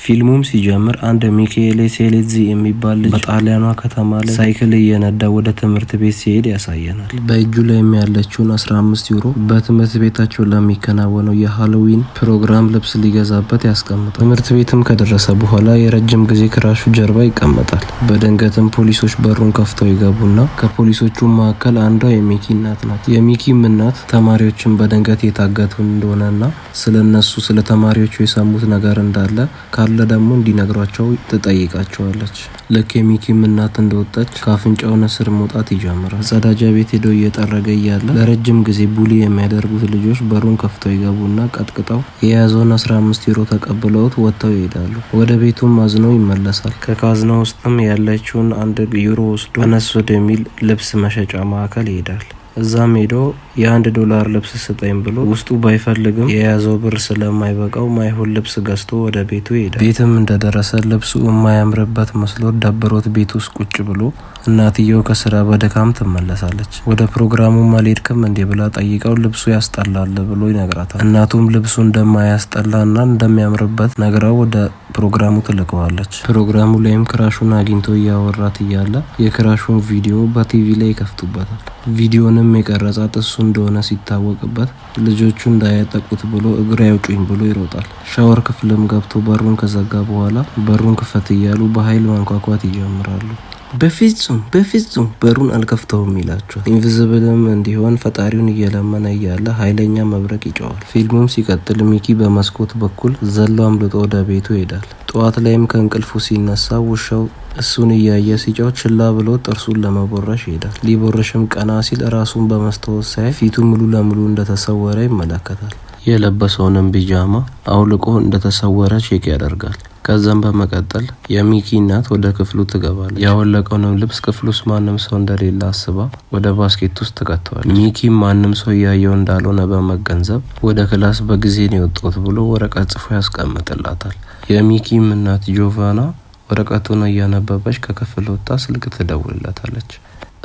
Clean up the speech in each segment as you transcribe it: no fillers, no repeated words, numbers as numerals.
ፊልሙም ሲጀምር አንድ ሚካኤሌ ሴሌዚ የሚባል ልጅ በጣሊያኗ ከተማ ላይ ሳይክል እየነዳ ወደ ትምህርት ቤት ሲሄድ ያሳየናል። በእጁ ላይ ያለችውን 15 ዩሮ በትምህርት ቤታቸው ለሚከናወነው የሃሎዊን ፕሮግራም ልብስ ሊገዛበት ያስቀምጣል። ትምህርት ቤትም ከደረሰ በኋላ የረጅም ጊዜ ክራሹ ጀርባ ይቀመጣል። በድንገትም ፖሊሶች በሩን ከፍተው ይገቡና ከፖሊሶቹ መካከል አንዷ የሚኪ እናት ናት። የሚኪም እናት ተማሪዎችን በድንገት የታገቱ እንደሆነና ስለነሱ ስለ ተማሪዎቹ የሰሙት ነገር እንዳለ ካለ ደግሞ እንዲነግሯቸው ትጠይቃቸዋለች። ልክ የሚኪም እናት እንደወጣች ከአፍንጫው ነስር መውጣት ይጀምራል። ጸዳጃ ቤት ሄዶ እየጠረገ እያለ ለረጅም ጊዜ ቡሊ የሚያደርጉት ልጆች በሩን ከፍተው ይገቡና ቀጥቅጠው የያዘውን 15 ዩሮ ተቀብለውት ወጥተው ይሄዳሉ። ወደ ቤቱም አዝነው ይመለሳል። ከካዝና ውስጥም ያለችውን 1 ዩሮ ወስዶ አነስ ወደሚል ልብስ መሸጫ ማዕከል ይሄዳል። እዛም ሄዶ $1 ልብስ ስጠኝ ብሎ ውስጡ ባይፈልግም የያዘው ብር ስለማይበቃው ማይሆን ልብስ ገዝቶ ወደ ቤቱ ይሄዳል። ቤትም እንደደረሰ ልብሱ የማያምርበት መስሎት ደብሮት ቤት ውስጥ ቁጭ ብሎ እናትየው ከስራ በድካም ትመለሳለች። ወደ ፕሮግራሙ አልሄድክም እንዴ ብላ ጠይቀው ልብሱ ያስጠላል ብሎ ይነግራታል። እናቱም ልብሱ እንደማያስጠላና እንደሚያምርበት ነግራው ወደ ፕሮግራሙ ትልከዋለች። ፕሮግራሙ ላይም ክራሹን አግኝቶ እያወራት እያለ የክራሹን ቪዲዮ በቲቪ ላይ ይከፍቱበታል። ቪዲዮንም የቀረጻት እሱ እንደሆነ ሲታወቅበት ልጆቹ እንዳያጠቁት ብሎ እግር ያውጩኝ ብሎ ይሮጣል። ሻወር ክፍልም ገብቶ በሩን ከዘጋ በኋላ በሩን ክፈት እያሉ በኃይል ማንኳኳት ይጀምራሉ። በፍጹም በሩን አልከፍተውም ይላቸዋል። ኢንቪዚብልም እንዲሆን ፈጣሪውን እየለመነ እያለ ኃይለኛ መብረቅ ይጨዋል። ፊልሙም ሲቀጥል ሚኪ በመስኮት በኩል ዘሎ አምልጦ ወደ ቤቱ ይሄዳል። ጠዋት ላይም ከእንቅልፉ ሲነሳ ውሻው እሱን እያየ ሲጫው ችላ ብሎ ጥርሱን ለመቦረሽ ይሄዳል። ሊቦረሽም ቀና ሲል ራሱን በመስታወት ሳይ ፊቱ ሙሉ ለሙሉ እንደተሰወረ ይመለከታል። የለበሰውንም ቢጃማ አውልቆ እንደተሰወረ ቼክ ያደርጋል። ከዛም በመቀጠል የሚኪ እናት ወደ ክፍሉ ትገባለች። ያወለቀውንም ልብስ ክፍሉ ውስጥ ማንም ሰው እንደሌለ አስባ ወደ ባስኬት ውስጥ ትከተዋለች። ሚኪም ማንም ሰው እያየው እንዳልሆነ በመገንዘብ ወደ ክላስ በጊዜ ነው የወጣሁት ብሎ ወረቀት ጽፎ ያስቀምጥላታል። የሚኪም እናት ጆቫና ወረቀቱን እያነበበች ከክፍል ወጣ ስልክ ትደውልለታለች።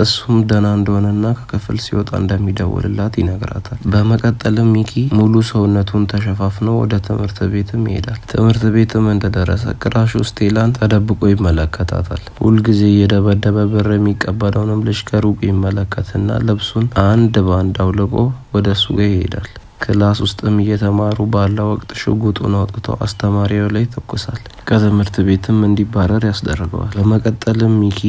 እሱም ደህና እንደሆነና ከክፍል ሲወጣ እንደሚደውልላት ይነግራታል። በመቀጠልም ሚኪ ሙሉ ሰውነቱን ተሸፋፍኖ ወደ ትምህርት ቤትም ይሄዳል። ትምህርት ቤትም እንደደረሰ ክራሽ ውስጥ ቴላን ተደብቆ ይመለከታታል። ሁልጊዜ እየደበደበ ብር የሚቀበለውንም ልጅ ከሩቅ ይመለከትና ልብሱን አንድ ባንድ አውልቆ ወደ እሱ ጋር ይሄዳል። ክላስ ውስጥም እየተማሩ ባለ ወቅት ሽጉጡን አውጥቶ አስተማሪው ላይ ተኩሳል። ከትምህርት ቤትም እንዲባረር ያስደርገዋል። በመቀጠልም ሚኪ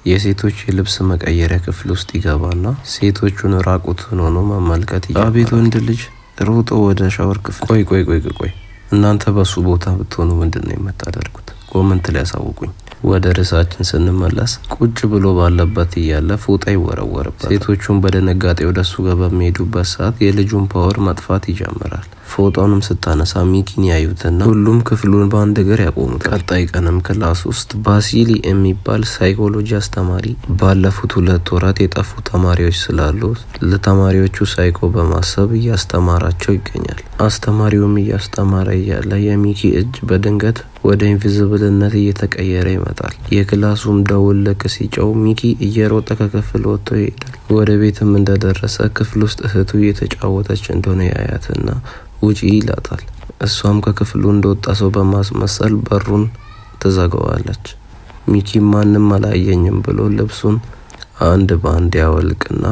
የሴቶች የልብስ መቀየሪያ ክፍል ውስጥ ይገባና ሴቶቹን ራቁትን ሆኖ መመልከት አቤት ወንድ ልጅ ሮጦ ወደ ሻወር ክፍል ቆይ እናንተ በሱ ቦታ ብትሆኑ ምንድነው የምታደርጉት? ኮመንት ላይ ያሳውቁኝ። ወደ ርዕሳችን ስንመለስ ቁጭ ብሎ ባለበት እያለ ፎጣ ይወረወርበታል። ሴቶቹን በድንጋጤ ወደሱ ጋር በሚሄዱበት ሰዓት የልጁን ፓወር መጥፋት ይጀምራል። ፎጣውንም ስታነሳ ሚኪን ያዩትና ሁሉም ክፍሉን በአንድ እግር ያቆሙታል። ቀጣይ ቀንም ክላስ ውስጥ ባሲሊ የሚባል ሳይኮሎጂ አስተማሪ ባለፉት 2 ወራት የጠፉ ተማሪዎች ስላሉ ለተማሪዎቹ ሳይኮ በማሰብ እያስተማራቸው ይገኛል። አስተማሪውም እያስተማረ እያለ የሚኪ እጅ በድንገት ወደ ኢንቪዚብልነት እየተቀየረ ይመጣል። የክላሱም ደውል ልክ ሲጨው ሚኪ እየሮጠ ከክፍል ወጥቶ ይሄዳል። ወደ ቤትም እንደደረሰ ክፍል ውስጥ እህቱ እየተጫወተች እንደሆነ ያያትና ውጪ ይላታል። እሷም ከክፍሉ እንደወጣ ሰው በማስመሰል በሩን ትዘጋዋለች። ሚኪ ማንም አላየኝም ብሎ ልብሱን አንድ ባንድ ያወልቅና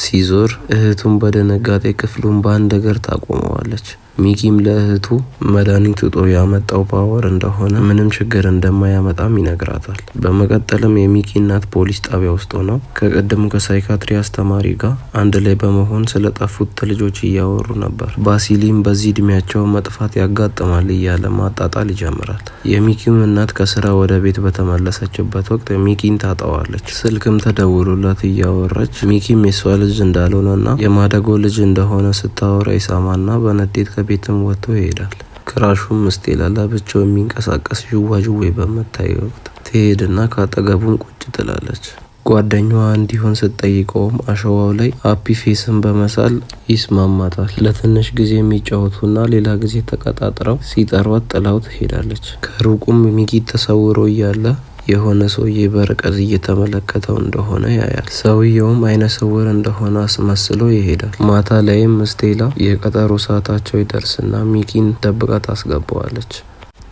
ሲዞር እህቱን በድንጋጤ ክፍሉን በአንድ እግር ታቆመዋለች። ሚኪም ለእህቱ መድኃኒት ውጦ ያመጣው ፓወር እንደሆነ ምንም ችግር እንደማያመጣም ይነግራታል። በመቀጠልም የሚኪ እናት ፖሊስ ጣቢያ ውስጥ ሆነው ከቀደሙ ከሳይካትሪ አስተማሪ ጋር አንድ ላይ በመሆን ስለጠፉት ልጆች እያወሩ ነበር። ባሲሊም በዚህ እድሜያቸው መጥፋት ያጋጥማል እያለ ማጣጣል ይጀምራል። የሚኪም እናት ከስራ ወደ ቤት በተመለሰችበት ወቅት ሚኪን ታጣዋለች። ስልክም ተደውሎላት እያወራች ሚኪም የሷ ልጅ እንዳልሆነና የማደጎ ልጅ እንደሆነ ስታወራ ይሰማና በንዴት ቤትም ወጥቶ ይሄዳል። ክራሹም ስቴላ ለብቻው የሚንቀሳቀስ ዥዋዥዌ በመታየው ወቅት ትሄድና ካጠገቡም ቁጭ ትላለች። ጓደኛዋ እንዲሆን ስትጠይቀውም አሸዋው ላይ ሃፒ ፌስን በመሳል ይስማማታል። ለትንሽ ጊዜ የሚጫወቱና ሌላ ጊዜ ተቀጣጥረው ሲጠሯት ጥላው ትሄዳለች። ከሩቁም ሚኪ ተሰውሮ እያለ የሆነ ሰውዬ በርቀት እየተመለከተው እንደሆነ ያያል። ሰውየውም አይነ ስውር እንደሆነ አስመስሎ ይሄዳል። ማታ ላይም ስቴላ የቀጠሮ ሰዓታቸው ይደርስና ሚኪን ደብቃ ታስገባዋለች።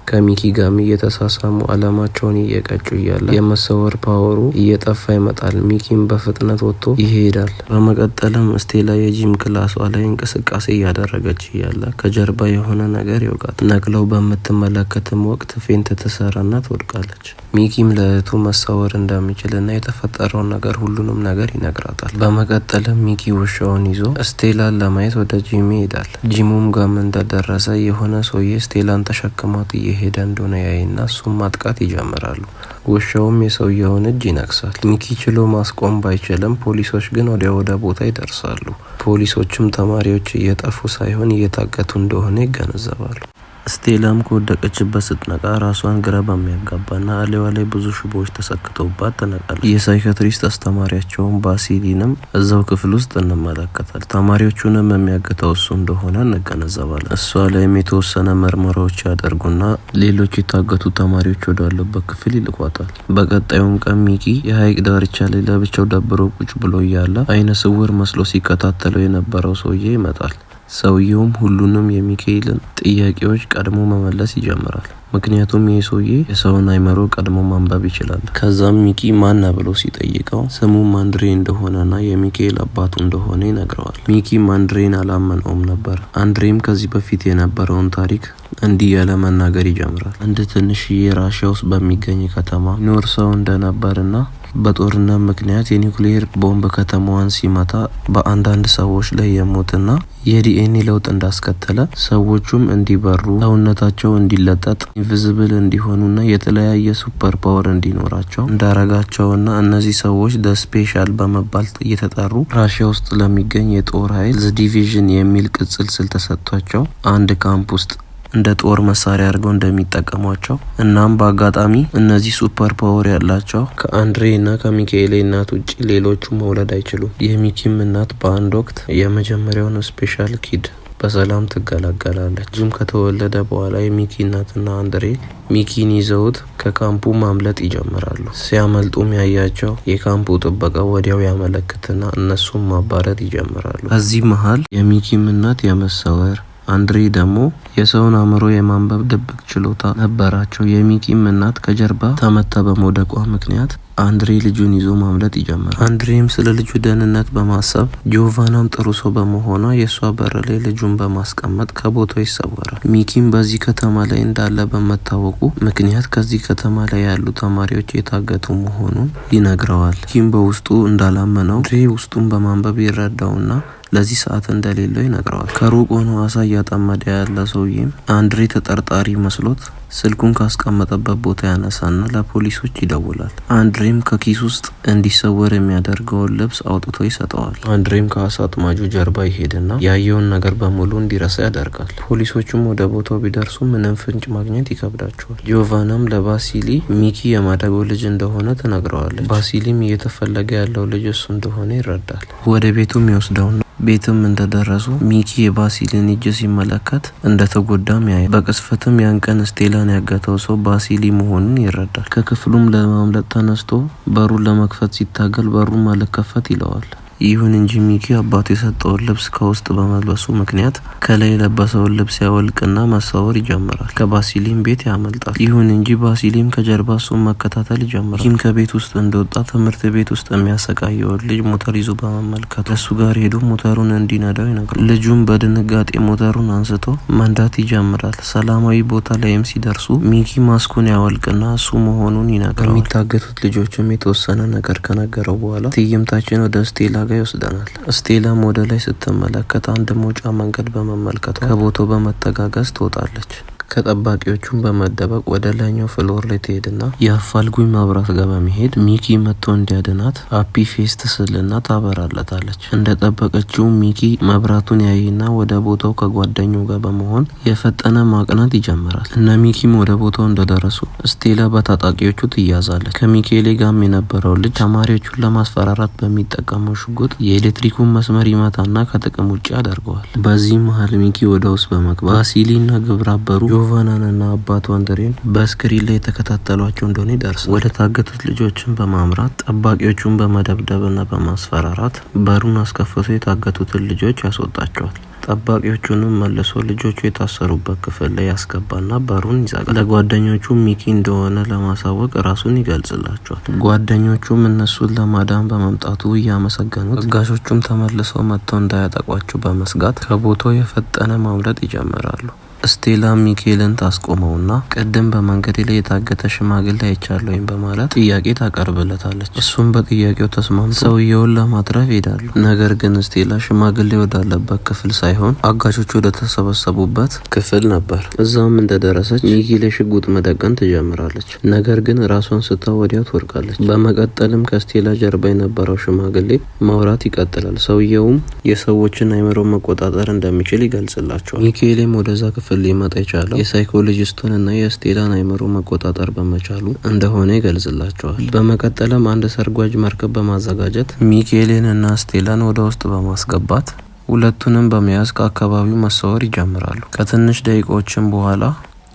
ከሚኪ ጋርም እየተሳሳሙ አላማቸውን እየቀጩ እያለ የመሰወር ፓወሩ እየጠፋ ይመጣል። ሚኪም በፍጥነት ወጥቶ ይሄዳል። በመቀጠልም ስቴላ የጂም ክላሷ ላይ እንቅስቃሴ እያደረገች እያለ ከጀርባ የሆነ ነገር ይወጋት። ነቅለው በምትመለከትም ወቅት ፌንት ትሰራና ትወድቃለች። ሚኪም ለእህቱ መሰወር እንደሚችልና የተፈጠረውን ነገር ሁሉንም ነገር ይነግራታል። በመቀጠልም ሚኪ ውሻውን ይዞ ስቴላን ለማየት ወደ ጂም ይሄዳል። ጂሙም ጋም እንደደረሰ የሆነ ሰውዬ ስቴላን ተሸክሟት እየሄደ እንደሆነ ያይና እሱም ማጥቃት ይጀምራሉ። ውሻውም የሰውየውን እጅ ይነክሳል። ሚኪ ችሎ ማስቆም ባይችልም ፖሊሶች ግን ወደ ቦታ ይደርሳሉ። ፖሊሶቹም ተማሪዎች እየጠፉ ሳይሆን እየታገቱ እንደሆነ ይገነዘባሉ። ስቴላም ከወደቀችበት ስትነቃ ራሷን ግራ በሚያጋባና አሌዋ ላይ ብዙ ሽቦዎች ተሰክተውባት ትነቃለች። የሳይካትሪስት አስተማሪያቸውን ባሲሊንም እዛው ክፍል ውስጥ እንመለከታል። ተማሪዎቹንም የሚያግተው እሱ እንደሆነ እንገነዘባለን። እሷ ላይም የተወሰነ ምርመራዎች ያደርጉና ሌሎች የታገቱ ተማሪዎች ወዳሉበት ክፍል ይልኳታል። በቀጣዩም ቀን ሚኪ የሀይቅ ዳርቻ ላይ ለብቻው ደብሮ ቁጭ ብሎ እያለ አይነ ስውር መስሎ ሲከታተለው የነበረው ሰውዬ ይመጣል። ሰውየውም ሁሉንም የሚካኤልን ጥያቄዎች ቀድሞ መመለስ ይጀምራል። ምክንያቱም ይህ ሰውዬ የሰውን አይምሮ ቀድሞ ማንበብ ይችላል። ከዛም ሚኪ ማና ብሎ ሲጠይቀው ስሙም አንድሬ እንደሆነና የሚካኤል አባቱ እንደሆነ ይነግረዋል። ሚኪም አንድሬን አላመነውም ነበር። አንድሬም ከዚህ በፊት የነበረውን ታሪክ እንዲህ ያለ መናገር ይጀምራል። አንድ ትንሽዬ ራሽያ ውስጥ በሚገኝ ከተማ ኖር ሰው እንደነበርና በጦርነት ምክንያት የኒውክሌር ቦምብ ከተማዋን ሲመታ በአንዳንድ ሰዎች ላይ የሞትና የዲኤንኤ ለውጥ እንዳስከተለ ሰዎቹም እንዲበሩ፣ ሰውነታቸው እንዲለጠጥ፣ ኢንቪዚብል እንዲሆኑና የተለያየ ሱፐር ፓወር እንዲኖራቸው እንዳረጋቸውና እነዚህ ሰዎች ደ ስፔሻል በመባል እየተጠሩ ራሽያ ውስጥ ለሚገኝ የጦር ኃይል ዘ ዲቪዥን የሚል ቅጽል ስል ተሰጥቷቸው አንድ ካምፕ ውስጥ እንደ ጦር መሳሪያ አድርገው እንደሚጠቀሟቸው እናም በአጋጣሚ እነዚህ ሱፐር ፓወር ያላቸው ከአንድሬ እና ከሚካኤል እናት ውጪ ሌሎቹ መውለድ አይችሉም። የሚኪም እናት በአንድ ወቅት የመጀመሪያውን ስፔሻል ኪድ በሰላም ትገላገላለች። ጂም ከተወለደ በኋላ የሚኪ እናትና አንድሬ ሚኪን ይዘውት ከካምፑ ማምለጥ ይጀምራሉ። ሲያመልጡም ያያቸው የካምፑ ጥበቃ ወዲያው ያመለክትና እነሱም ማባረር ይጀምራሉ። በዚህ መሀል የሚኪም እናት የመሰወር አንድሬ ደግሞ የሰውን አእምሮ የማንበብ ድብቅ ችሎታ ነበራቸው። የሚኪም እናት ከጀርባ ተመታ በመውደቋ ምክንያት አንድሬ ልጁን ይዞ ማምለጥ ይጀምራል። አንድሬም ስለ ልጁ ደህንነት በማሰብ ጆቫናም ጥሩ ሰው በመሆኗ የእሷ በር ላይ ልጁን በማስቀመጥ ከቦታው ይሰወራል። ሚኪም በዚህ ከተማ ላይ እንዳለ በመታወቁ ምክንያት ከዚህ ከተማ ላይ ያሉ ተማሪዎች የታገቱ መሆኑን ይነግረዋል። ሚኪም በውስጡ እንዳላመነው አንድሬ ውስጡን በማንበብ ይረዳውና ለዚህ ሰዓት እንደሌለው ይነግረዋል። ከሩቅ ሆኖ አሳ እያጠመደ ያለ ሰውዬም አንድሬ ተጠርጣሪ መስሎት ስልኩን ካስቀመጠበት ቦታ ያነሳና ለፖሊሶች ይደውላል። አንድሬም ከኪስ ውስጥ እንዲሰወር የሚያደርገውን ልብስ አውጥቶ ይሰጠዋል። አንድሬም ከአሳ አጥማጁ ጀርባ ይሄድና ያየውን ነገር በሙሉ እንዲረሳ ያደርጋል። ፖሊሶቹም ወደ ቦታው ቢደርሱ ምንም ፍንጭ ማግኘት ይከብዳቸዋል። ጆቫናም ለባሲሊ ሚኪ የማደጎ ልጅ እንደሆነ ትነግረዋለች። ባሲሊም እየተፈለገ ያለው ልጅ እሱ እንደሆነ ይረዳል። ወደ ቤቱም ይወስደውና ቤትም እንደደረሱ ሚኪ የባሲሊን እጅ ሲመለከት እንደተጎዳም ያያል። በቅስፈትም ያን ቀን ስቴላን ያገተው ሰው ባሲሊ መሆኑን ይረዳል። ከክፍሉም ለማምለጥ ተነስቶ በሩን ለመክፈት ሲታገል በሩን አልከፈት ይለዋል። ይሁን እንጂ ሚኪ አባቱ የሰጠውን ልብስ ከውስጥ በመልበሱ ምክንያት ከላይ የለበሰውን ልብስ ያወልቅና መሰወር ይጀምራል። ከባሲሊም ቤት ያመልጣል። ይሁን እንጂ ባሲሊም ከጀርባ እሱን መከታተል ይጀምራል። ሚኪም ከቤት ውስጥ እንደወጣ ትምህርት ቤት ውስጥ የሚያሰቃየውን ልጅ ሞተር ይዞ በመመልከት እሱ ጋር ሄዶ ሞተሩን እንዲነዳው ይነግረዋል። ልጁም በድንጋጤ ሞተሩን አንስቶ መንዳት ይጀምራል። ሰላማዊ ቦታ ላይም ሲደርሱ ሚኪ ማስኩን ያወልቅና እሱ መሆኑን ይነግረዋል። ከሚታገቱት ልጆችም የተወሰነ ነገር ከነገረው በኋላ ትዕይንታችን ወደ ስቴላ ጋር ይወስደናል። ስቴላም ወደ ላይ ስትመለከት አንድ መውጫ መንገድ በመመልከቷ ከቦታው በመተጋገዝ ትወጣለች። ከጠባቂዎቹም በመደበቅ ወደ ላይኛው ፍሎር ላይ ትሄድና የአፋልጉኝ መብራት ጋር በመሄድ ሚኪ መጥቶ እንዲያድናት ሃፒ ፌስ ትስልና ታበራለታለች። እንደጠበቀችው ሚኪ መብራቱን ያይና ወደ ቦታው ከጓደኛው ጋር በመሆን የፈጠነ ማቅናት ይጀምራል። እነ ሚኪም ወደ ቦታው እንደደረሱ ስቴላ በታጣቂዎቹ ትያዛለች። ከሚካኤል ጋርም የነበረው ልጅ ተማሪዎቹን ለማስፈራራት በሚጠቀመው ሽጉጥ የኤሌክትሪኩን መስመር ይመታና ከጥቅም ውጭ ያደርገዋል። በዚህ መሀል ሚኪ ወደ ውስጥ በመግባት ባሲሊና ግብረ አበሩ ጆቫናንና አባቱ አንድሬን በስክሪን ላይ የተከታተሏቸው እንደሆነ ይደርሳል። ወደ ታገቱት ልጆችን በማምራት ጠባቂዎቹን በመደብደብና በማስፈራራት በሩን አስከፍቶ የታገቱትን ልጆች ያስወጣቸዋል። ጠባቂዎቹንም መልሶ ልጆቹ የታሰሩበት ክፍል ላይ ያስገባና በሩን ይዘጋል። ለጓደኞቹ ሚኪ እንደሆነ ለማሳወቅ ራሱን ይገልጽላቸዋል። ጓደኞቹም እነሱን ለማዳን በመምጣቱ እያመሰገኑት፣ አጋሾቹም ተመልሰው መጥተው እንዳያጠቋቸው በመስጋት ከቦታው የፈጠነ ማምለጥ ይጀምራሉ። ስቴላ ሚካኤልን ታስቆመውና ቅድም በመንገድ ላይ የታገተ ሽማግሌ አይቻለሁኝ በማለት ጥያቄ ታቀርብለታለች። እሱም በጥያቄው ተስማምቶ ሰውየውን ለማትረፍ ይሄዳሉ። ነገር ግን ስቴላ ሽማግሌ ወዳለበት ክፍል ሳይሆን አጋቾቹ ወደ ተሰበሰቡበት ክፍል ነበር። እዛም እንደደረሰች ሚኪ ላይ ሽጉጥ መደቀን ትጀምራለች። ነገር ግን ራሷን ስታ ወዲያው ትወድቃለች። በመቀጠልም ከስቴላ ጀርባ የነበረው ሽማግሌ ማውራት ይቀጥላል። ሰውየውም የሰዎችን አይምሮ መቆጣጠር እንደሚችል ይገልጽላቸዋል። ሚካኤልም ወደዛ ክፍል ሊመጣ የቻለው የሳይኮሎጂስቱን እና የስቴላን አይምሮ መቆጣጠር በመቻሉ እንደሆነ ይገልጽላቸዋል። በመቀጠልም አንድ ሰርጓጅ መርከብ በማዘጋጀት ሚካኤልን እና ስቴላን ወደ ውስጥ በማስገባት ሁለቱንም በመያዝ ከአካባቢው መሰወር ይጀምራሉ። ከትንሽ ደቂቃዎችም በኋላ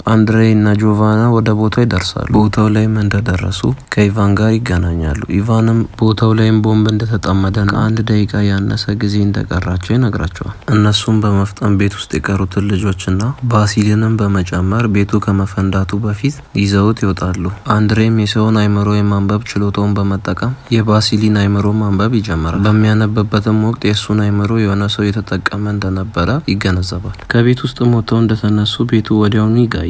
አንድሬ እና ጆቫና ወደ ቦታው ይደርሳሉ። ቦታው ላይም እንደደረሱ ከኢቫን ጋር ይገናኛሉ። ኢቫንም ቦታው ላይም ቦምብ እንደተጠመደና ከአንድ ደቂቃ ያነሰ ጊዜ እንደቀራቸው ይነግራቸዋል። እነሱም በመፍጠን ቤት ውስጥ የቀሩትን ልጆችና ባሲሊንም በመጨመር ቤቱ ከመፈንዳቱ በፊት ይዘውት ይወጣሉ። አንድሬም የሰውን አይምሮ የማንበብ ችሎታውን በመጠቀም የባሲሊን አይምሮ ማንበብ ይጀምራል። በሚያነብበትም ወቅት የእሱን አይምሮ የሆነ ሰው የተጠቀመ እንደነበረ ይገነዘባል። ከቤት ውስጥ ሞተው እንደተነሱ ቤቱ ወዲያውኑ ይጋያል።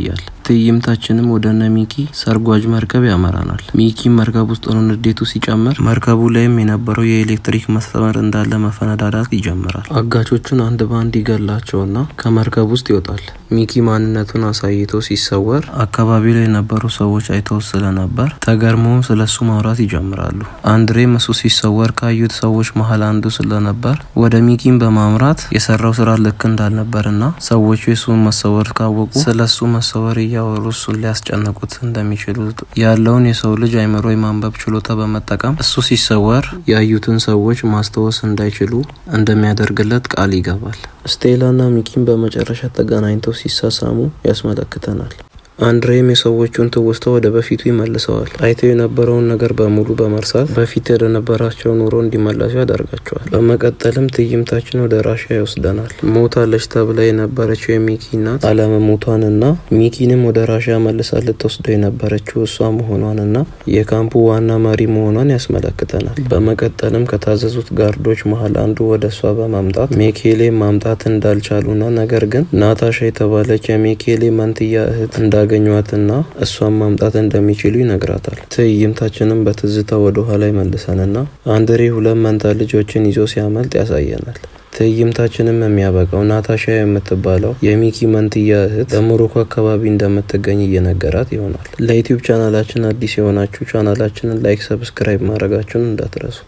ትዕይንታችንም ወደ እነ ሚኪ ሰርጓጅ መርከብ ያመራናል። ሚኪ መርከብ ውስጥ ሆኖ ንዴቱ ሲጨምር መርከቡ ላይም የነበረው የኤሌክትሪክ መስመር እንዳለ መፈነዳዳት ይጀምራል። አጋቾቹን አንድ ባንድ ይገላቸውና ከመርከብ ውስጥ ይወጣል። ሚኪ ማንነቱን አሳይቶ ሲሰወር አካባቢው ላይ የነበሩ ሰዎች አይተው ስለነበር ተገርመው ስለሱ ማውራት ይጀምራሉ። አንድሬም እሱ ሲሰወር ካዩት ሰዎች መሀል አንዱ ስለነበር ወደ ሚኪን በማምራት የሰራው ስራ ልክ እንዳልነበርና ሰዎቹ የሱን መሰወር ካወቁ ስለሱ መሰወር እያወሩ እሱን ሊያስጨንቁት እንደሚችሉ ያለውን የሰው ልጅ አይምሮ የማንበብ ችሎታ በመጠቀም እሱ ሲሰወር ያዩትን ሰዎች ማስታወስ እንዳይችሉ እንደሚያደርግለት ቃል ይገባል። ስቴላና ሚኪን በመጨረሻ ተገናኝተው ሲሳሳሙ ያስመለክተናል። አንድሬም የሰዎቹን ትውስታ ወደ በፊቱ ይመልሰዋል። አይተው የነበረውን ነገር በሙሉ በመርሳት በፊት ወደነበራቸው ኑሮ እንዲመለሱ ያደርጋቸዋል። በመቀጠልም ትዕይንታችን ወደ ራሽያ ይወስደናል። ሞታለች ተብላ የነበረችው የሚኪ እናት አለመሞቷንና ሚኪንም ወደ ራሽያ መልሳ ልትወስደው የነበረችው እሷ መሆኗንና የካምፑ ዋና መሪ መሆኗን ያስመለክተናል። በመቀጠልም ከታዘዙት ጋርዶች መሀል አንዱ ወደ እሷ በማምጣት ሚካኤል ማምጣት እንዳልቻሉና ነገር ግን ናታሻ የተባለች የሚካኤል መንትያ እህት እንዳገኟትና እሷን ማምጣት እንደሚችሉ ይነግራታል። ትዕይንታችንም በትዝታ ወደ ኋላ ይመልሰንና አንድሬ ሁለት መንታ ልጆችን ይዞ ሲያመልጥ ያሳየናል። ትዕይንታችንም የሚያበቃው ናታሻ የምትባለው የሚኪ መንትያ እህት በሞሮኮ አካባቢ እንደምትገኝ እየነገራት ይሆናል። ለዩቲዩብ ቻናላችን አዲስ የሆናችሁ ቻናላችንን ላይክ፣ ሰብስክራይብ ማድረጋችሁን እንዳትረሱ።